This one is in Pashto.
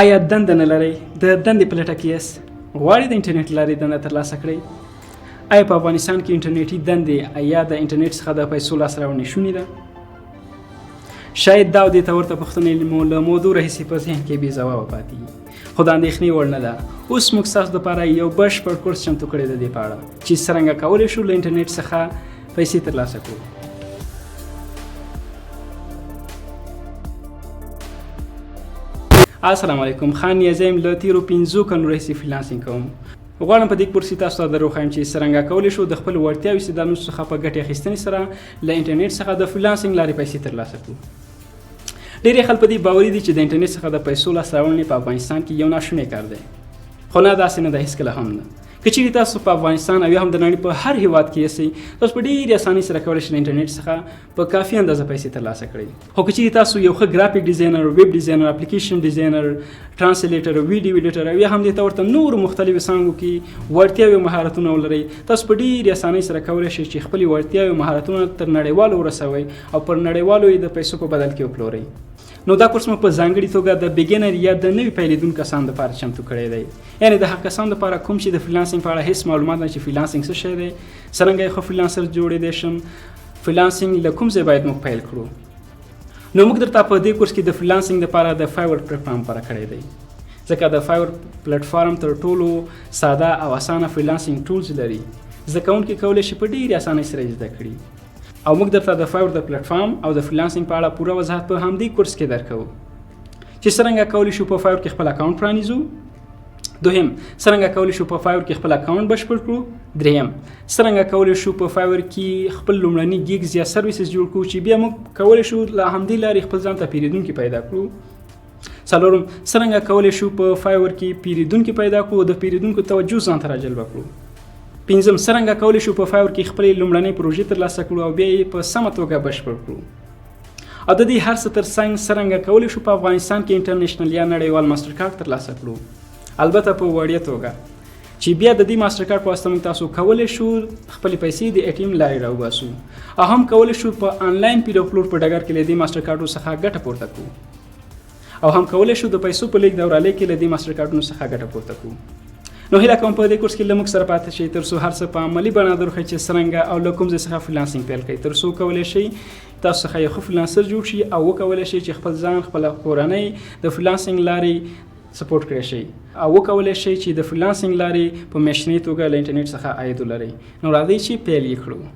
آیا دنده نه لرئ؟ د دندې په لټه کې یاست؟ غواړئ د انټرنیټ له لارې دنده ترلاسه کړئ؟ آیا په افغانستان کې انټرنیټي دندې یا د انټرنیټ څخه د پیسو لاسته راوړنې شونې ده؟ شاید دا او دې ته ورته پوښتنې مو له موضوع راهیسې په ذهن کې بې ځوابه پاتې وي، خو د اندېښنې وړ نه ده. اوس موږ ستاسو دپاره یو بشپړ کورس چمتو کړی د دې په اړه چې څرنګه کولی شو له انټرنیټ څخه پیسې ترلاسه کړو. السلام علیکم، خان نیازی یم. له تېرو 5 کلونو راهیسې فریلانسینګ کوم. غواړم په دې کورس کې تاسو ته در وښایم چې څرنګه کولی شو د خپلو وړتیاوو استعدادونو څخه په ګټې اخیستنې سره له انټرنیټ څخه د فریلانسینګ لارې پیسې ترلاسه کړو. ډېری خلک په دې باوري دي چې د انټرنیټ څخه د پیسو لاسته راوړنې په افغانستان کې یو ناشونی کار دی، خو نه، داسې نه ده، هېڅکله هم نه. که چیرې تاسو په افغانستان او یا هم د نړۍ په هر هیواد کې یاستئ، تاسو په ډېرې اسانۍ سره کولی شئ د انټرنیټ څخه په کافي اندازه پیسې ترلاسه کړئ. خو که چیرې تاسو یو ښه ګرافیک ډیزاینر، ویب ډیزاینر، اپلیکیشن ډیزاینر، ټرانسلیټر، ویډیو ایډیټر او یا هم دې ته ورته نورو مختلفو څانګو کې وړتیاوې او مهارتونه ولرئ، تاسو په ډېرې اسانۍ سره کولی شئ چې خپلې وړتیاوې او مهارتونه تر نړیوالو ورسوئ او پر نړیوالو یې د پیسو په بدل کې وپلورئ. نو دا کورس مو په ځانګړې توګه د بیګینر یا د نوي پیلېدونکو کسانو لپاره چمتو کړی دی، یعنې د هغه کسانو لپاره کوم چې د فریلانسینګ په اړه هېڅ معلومات نه، چې فریلانسینګ څه شی دی، څرنګه یو ښه فریلانسر جوړېدی شم، فریلانسینګ له کوم ځای باید موږ پیل کړو. نو موږ درته په دې کورس کې د فریلانسینګ لپاره د فایور پلیټفارم غوره کړی دی، ځکه د فایور پلیټفارم تر ټولو ساده او اسانه فریلانسینګ ټولز لري. زده کوونکي کولی شي په ډېرې اسانۍ سره یې زده کړي، او موږ درته د فایور د پلیټفارم او د فریلانسینګ په اړه پوره وضاحت په همدې کورس کې درکوو، چې څرنګه کولی شو په فایور کې خپل اکاونټ پرانیزو. دویم، څرنګه کولی شو په فایور کې خپل اکاونټ بشپړ کړو. دریم، څرنګه کولی شو په فایور کې خپل لومړني ګیګز یا سرویسز جوړ کړو چې بیا موږ کولی شو له همدې لارې خپل ځان ته پیرودونکي پیدا کړو. څلورم، څرنګه کولی شو په فایور کې پیرودونکي پیدا کړو او د پیرودونکو توجه ځان ته راجلب کړو. پنځم، څرنګه کولی شو په فایور کې خپلې لومړنۍ پروژې ترلاسه کړو او بیا یې په سمه توګه بشپړ کړو. او د دې هر څه تر څنګ څرنګه کولی شو په افغانستان کې انټرنیشنل یا نړیوال ماسټر کارډ ترلاسه کړو، البته په وړیا توګه، چې بیا د دې ماسټر کارډ په واسطه موږ تاسو کولی شو خپلې پیسې د ATM لارې راوباسو، او هم کولی شو په آنلاین پیر او پلور په ډګر کې له دې ماسټر کارډو څخه ګټه پورته کړو، او هم کولی شو د پیسو په لیږد او رالېږد کې له دې ماسټر کارډونو څخه ګټه پورته کړو. نو هیله کوم په دې کورس کې له موږ سره پاتې شئ تر څو هر څه په عملي بڼه درښیي چې څرنګه او له کوم ځای څخه فریلانسینګ پیل کړئ، تر څو کولی شئ تاسو څخه یو ښه فریلانسر جوړ شي او وکولی شئ چې خپل ځان، خپله کورنۍ د فریلانسینګ لارې سپورټ کړی شئ، او وکولی شئ چې د فریلانسینګ لارې په میاشتنۍ توګه له انټرنیټ څخه عاید ولرئ. نو راځئ چې پیل یې کړو.